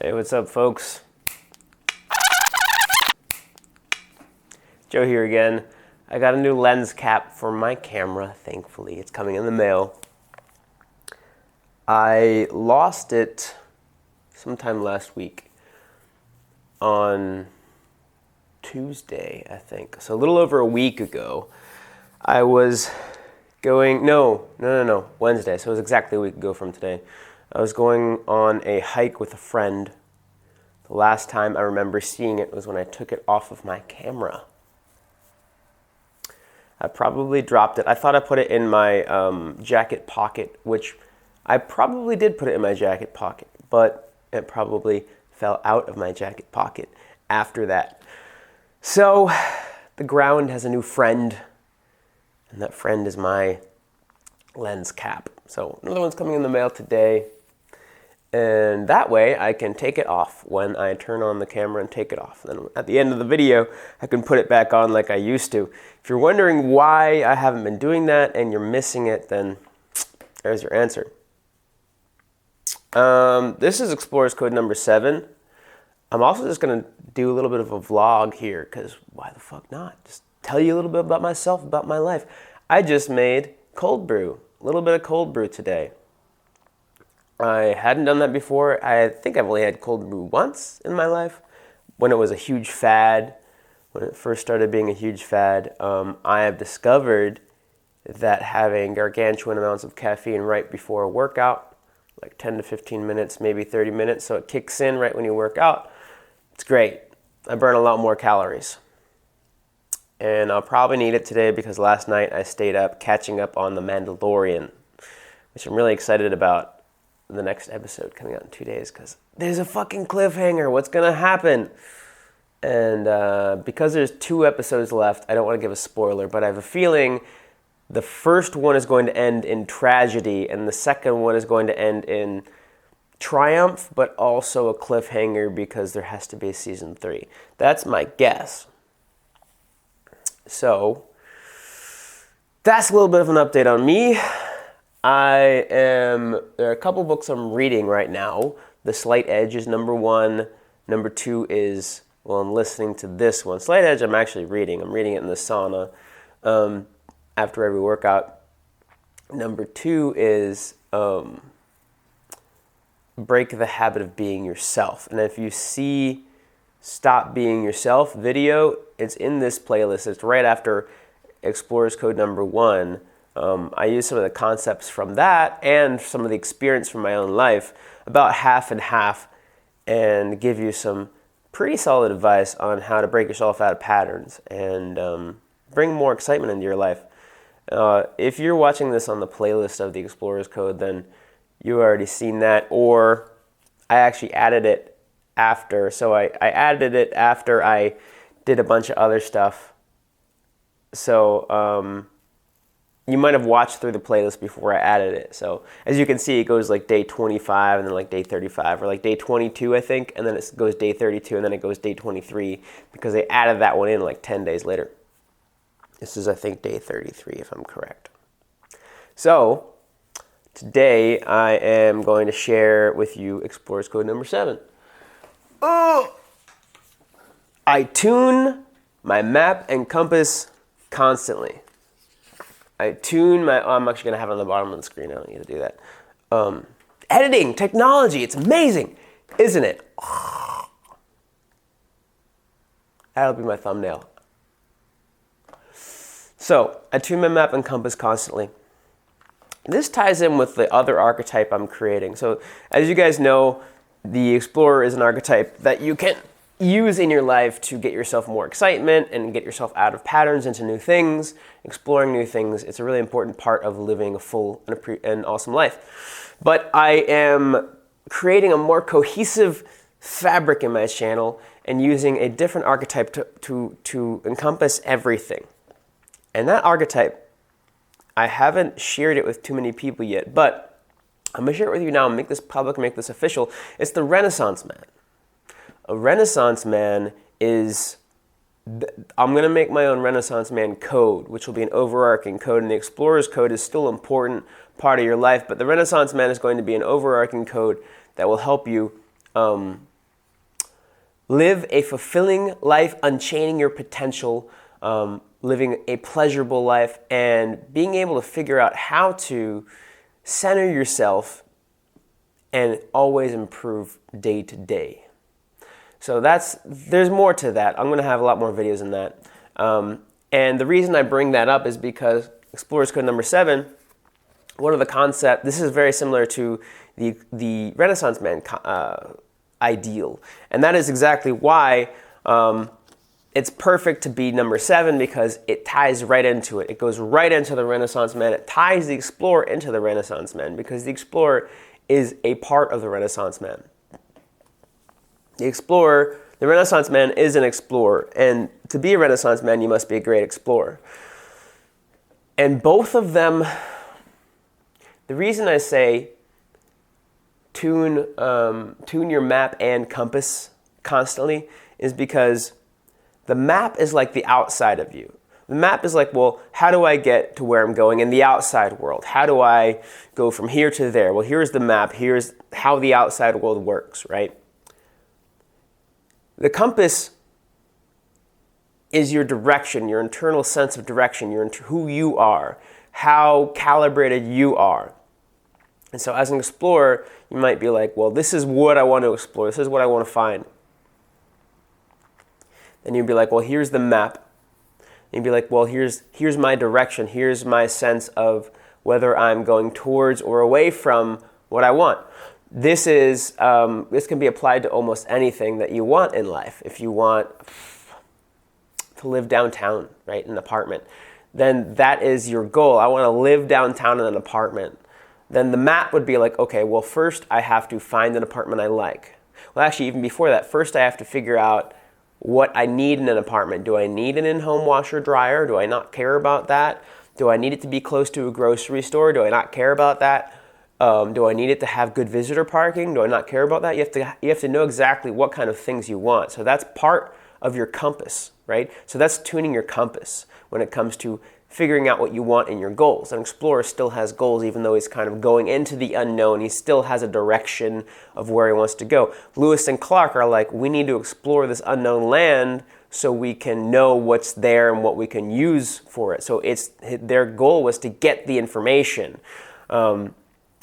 Hey, what's up, folks? Joe here again. I got a new lens cap for my camera, thankfully. It's coming in the mail. I lost it sometime last week on Tuesday, I think. So a little over a week ago, I was going, Wednesday. So it was exactly a week ago from today. I was going on a hike with a friend. The last time I remember seeing it was when I took it off of my camera. I probably dropped it. I thought I put it in my jacket pocket, which I probably did put it in my jacket pocket, but it probably fell out of my jacket pocket after that. So the ground has a new friend, and that friend is my lens cap. So another one's coming in the mail today. And that way I can take it off when I turn on the camera and take it off. Then at the end of the video, I can put it back on like I used to. If you're wondering why I haven't been doing that and you're missing it, then there's your answer. This is Explorer's Code number 7. I'm also just going to do a little bit of a vlog here, because why the fuck not? Just tell you a little bit about myself, about my life. I just made cold brew, a little bit of cold brew today. I hadn't done that before. I think I've only had cold brew once in my life, when it was a huge fad, when it first started being a huge fad. I have discovered that having gargantuan amounts of caffeine right before a workout, like 10 to 15 minutes, maybe 30 minutes, so it kicks in right when you work out, it's great. I burn a lot more calories. And I'll probably need it today because last night I stayed up catching up on The Mandalorian, which I'm really excited about. The next episode coming out in 2 days, because there's a fucking cliffhanger. What's gonna happen? And because there's 2 episodes left, I don't want to give a spoiler, but I have a feeling the first one is going to end in tragedy and the second one is going to end in triumph, but also a cliffhanger because there has to be a season 3. That's my guess. So that's a little bit of an update on me. There are a couple books I'm reading right now. The Slight Edge is number 1. Number 2 is, I'm listening to this one. Slight Edge I'm actually reading. I'm reading it in the sauna after every workout. Number 2 is Break the Habit of Being Yourself. And if you see Stop Being Yourself video, it's in this playlist. It's right after Explorer's Code number 1. I use some of the concepts from that and some of the experience from my own life, about half and half, and give you some pretty solid advice on how to break yourself out of patterns and bring more excitement into your life. If you're watching this on the playlist of the Explorer's Code, then you've already seen that, or I actually added it after. So I added it after I did a bunch of other stuff. So you might have watched through the playlist before I added it. So as you can see, it goes like day 25 and then like day 35, or like day 22, I think, and then it goes day 32 and then it goes day 23 because they added that one in like 10 days later. This is, I think, day 33 if I'm correct. So today I am going to share with you Explorer's Code number 7. Oh! I tune my map and compass constantly. I tune my... I'm actually going to have it on the bottom of the screen. I don't need to do that. Editing, technology, it's amazing, isn't it? That'll be my thumbnail. So, I tune my map and compass constantly. This ties in with the other archetype I'm creating. So, as you guys know, the Explorer is an archetype that you can use in your life to get yourself more excitement and get yourself out of patterns into new things, exploring new things. It's a really important part of living a full and awesome life. But I am creating a more cohesive fabric in my channel and using a different archetype to encompass everything. And that archetype, I haven't shared it with too many people yet, but I'm going to share it with you now and make this public, make this official. It's the Renaissance Man. A Renaissance Man is, I'm going to make my own Renaissance Man code, which will be an overarching code, and the Explorer's Code is still an important part of your life, but the Renaissance Man is going to be an overarching code that will help you live a fulfilling life, unchaining your potential, living a pleasurable life, and being able to figure out how to center yourself and always improve day to day. So there's more to that. I'm going to have a lot more videos on that. And the reason I bring that up is because Explorer's Code number 7, one of the concepts, this is very similar to the Renaissance man ideal. And that is exactly why it's perfect to be number 7, because it ties right into it. It goes right into the Renaissance man. It ties the Explorer into the Renaissance man, because the Explorer is a part of the Renaissance man. The Renaissance man is an explorer, and to be a Renaissance man, you must be a great explorer. And both of them, the reason I say tune your map and compass constantly is because the map is like the outside of you. The map is like, well, how do I get to where I'm going in the outside world? How do I go from here to there? Well, here's the map. Here's how the outside world works, right? The compass is your direction, your internal sense of direction, who you are, how calibrated you are. And so as an explorer, you might be like, well, this is what I want to explore. This is what I want to find. Then you'd be like, well, here's the map. And you'd be like, well, here's my direction. Here's my sense of whether I'm going towards or away from what I want. This can be applied to almost anything that you want in life. If you want to live downtown, right, in an apartment, then that is your goal. I want to live downtown in an apartment. Then the map would be like, okay, well, first I have to find an apartment I like. Well, actually, even before that, first I have to figure out what I need in an apartment. Do I need an in-home washer dryer? Do I not care about that? Do I need it to be close to a grocery store? Do I not care about that? Do I need it to have good visitor parking? Do I not care about that? You have to know exactly what kind of things you want. So that's part of your compass, right? So that's tuning your compass when it comes to figuring out what you want in your goals. An explorer still has goals, even though he's kind of going into the unknown. He still has a direction of where he wants to go. Lewis and Clark are like, we need to explore this unknown land so we can know what's there and what we can use for it. So their goal was to get the information.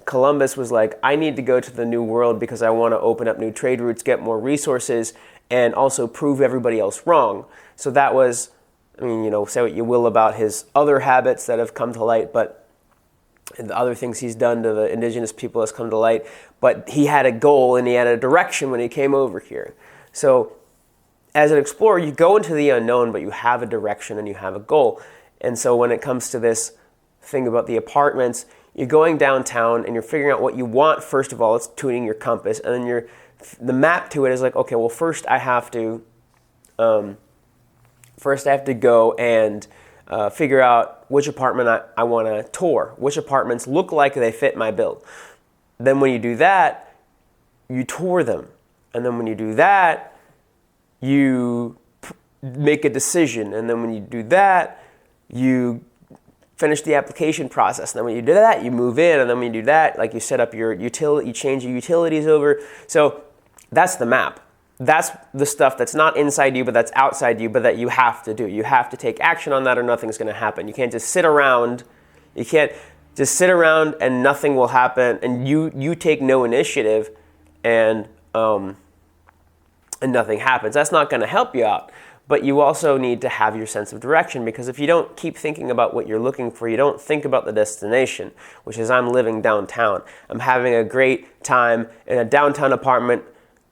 Columbus was like, I need to go to the New World because I want to open up new trade routes, get more resources, and also prove everybody else wrong. So that was, say what you will about his other habits that have come to light, but the other things he's done to the indigenous people has come to light. But he had a goal and he had a direction when he came over here. So as an explorer, you go into the unknown, but you have a direction and you have a goal. And so when it comes to this thing about the apartments, you're going downtown and you're figuring out what you want. First of all, it's tuning your compass. And then the map to it is like, okay, well, first I have to go and figure out which apartment I want to tour, which apartments look like they fit my bill. Then when you do that, you tour them. And then when you do that, you make a decision. And then when you do that, you finish the application process. And then when you do that, you move in. And then when you do that, like you set up your utility, you change your utilities over. So that's the map. That's the stuff that's not inside you, but that's outside you, but that you have to do. You have to take action on that or nothing's going to happen. You can't just sit around. You can't just sit around and nothing will happen, and you take no initiative and nothing happens. That's not going to help you out. But you also need to have your sense of direction, because if you don't keep thinking about what you're looking for, you don't think about the destination, which is I'm living downtown. I'm having a great time in a downtown apartment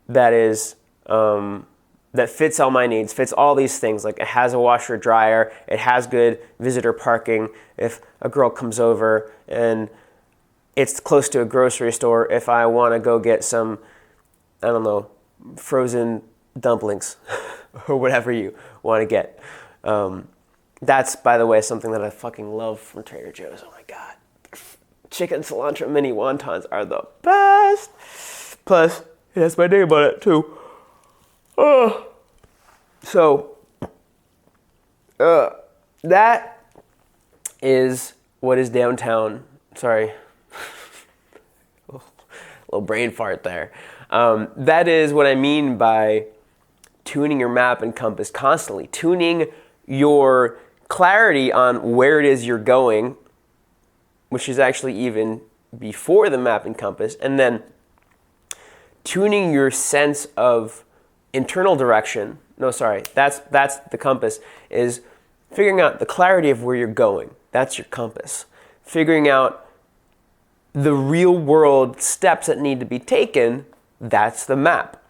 that is that fits all my needs, fits all these things. Like it has a washer dryer, it has good visitor parking if a girl comes over, and it's close to a grocery store if I want to go get some, I don't know, frozen dumplings or whatever you want to get. That's, by the way, something that I fucking love from Trader Joe's. Oh my God. Chicken cilantro mini wontons are the best. Plus, it has my name on it too. So, that is what is downtown. Sorry. Little brain fart there. That is what I mean by tuning your map and compass constantly, tuning your clarity on where it is you're going, which is actually even before the map and compass, and then tuning your sense of internal direction. No, sorry, that's the compass, is figuring out the clarity of where you're going. That's your compass. Figuring out the real world steps that need to be taken, that's the map.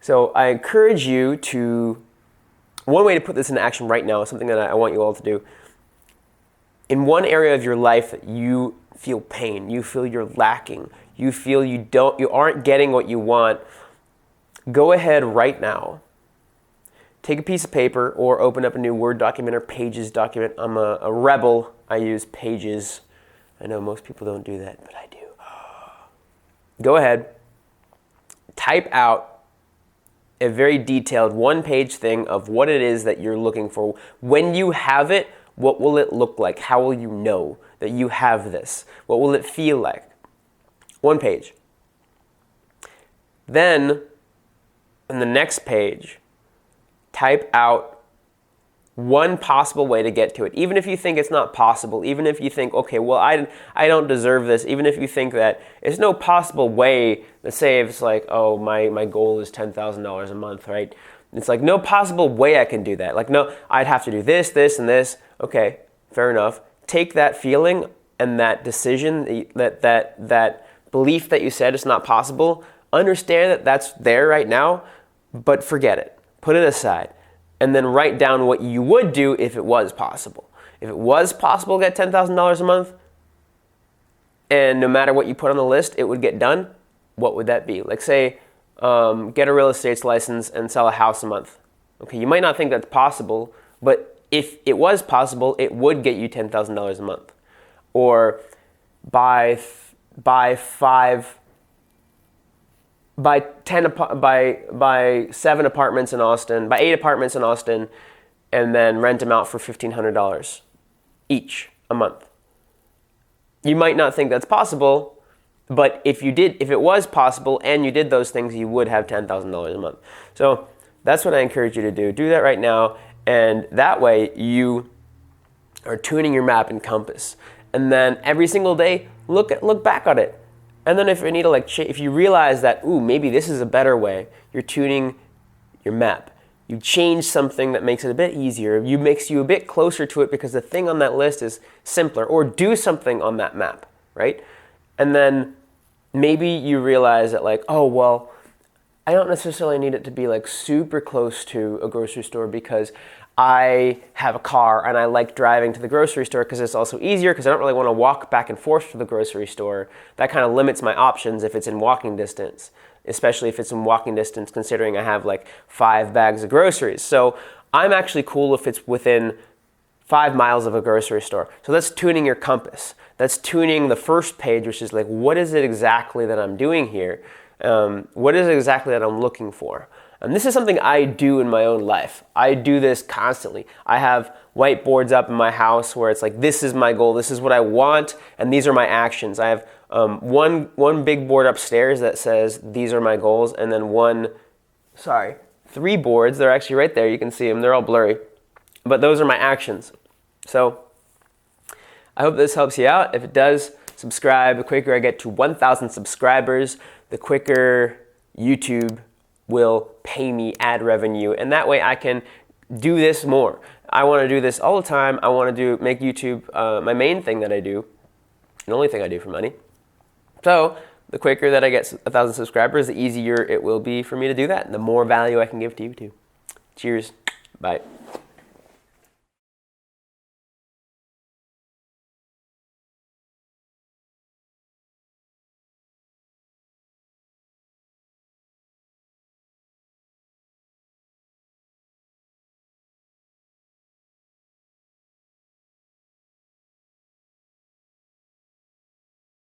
So I encourage you to, one way to put this into action right now is something that I want you all to do. In one area of your life that you feel pain, you feel you're lacking, you feel you aren't getting what you want, go ahead right now. Take a piece of paper or open up a new Word document or Pages document. I'm a rebel. I use Pages. I know most people don't do that, but I do. Go ahead. Type out a very detailed one-page thing of what it is that you're looking for. When you have it, what will it look like? How will you know that you have this? What will it feel like? One page. Then, on the next page, type out one possible way to get to it. Even if you think it's not possible, even if you think, okay, well, I don't deserve this, even if you think that there's no possible way, let's say if it's like, oh, my goal is $10,000 a month, right? It's like, no possible way I can do that. Like, no, I'd have to do this, this, and this. Okay, fair enough. Take that feeling and that decision, that belief that you said it's not possible, understand that that's there right now, but forget it. Put it aside. And then write down what you would do if it was possible. If it was possible to get $10,000 a month, and no matter what you put on the list, it would get done, what would that be? Like say, get a real estate license and sell a house a month. Okay, you might not think that's possible, but if it was possible, it would get you $10,000 a month. Or buy 7 apartments in Austin, buy 8 apartments in Austin, and then rent them out for $1,500 each a month. You might not think that's possible, but if it was possible and you did those things, you would have $10,000 a month. So that's what I encourage you to do. Do that right now, and that way you are tuning your map and compass. And then every single day, look back on it. And then if you need to if you realize that, ooh, maybe this is a better way, you're tuning your map. You change something that makes it a bit easier. Makes you a bit closer to it because the thing on that list is simpler. Or do something on that map, right? And then maybe you realize that oh, well, I don't necessarily need it to be super close to a grocery store because I have a car and I like driving to the grocery store because it's also easier because I don't really want to walk back and forth to the grocery store. That kind of limits my options if it's in walking distance, especially if it's in walking distance considering I have 5 bags of groceries. So I'm actually cool if it's within 5 miles of a grocery store. So that's tuning your compass. That's tuning the first page, which is what is it exactly that I'm doing here? What is it exactly that I'm looking for? And this is something I do in my own life. I do this constantly. I have whiteboards up in my house where it's this is my goal, this is what I want, and these are my actions. I have one big board upstairs that says these are my goals, and then 3 boards. They're actually right there. You can see them. They're all blurry. But those are my actions. So I hope this helps you out. If it does, subscribe. The quicker I get to 1,000 subscribers, the quicker YouTube will pay me ad revenue, and that way I can do this more. I want to do this all the time. I want to make YouTube my main thing that I do, the only thing I do for money. So the quicker that I get 1,000 subscribers, the easier it will be for me to do that, and the more value I can give to YouTube. Cheers. Bye.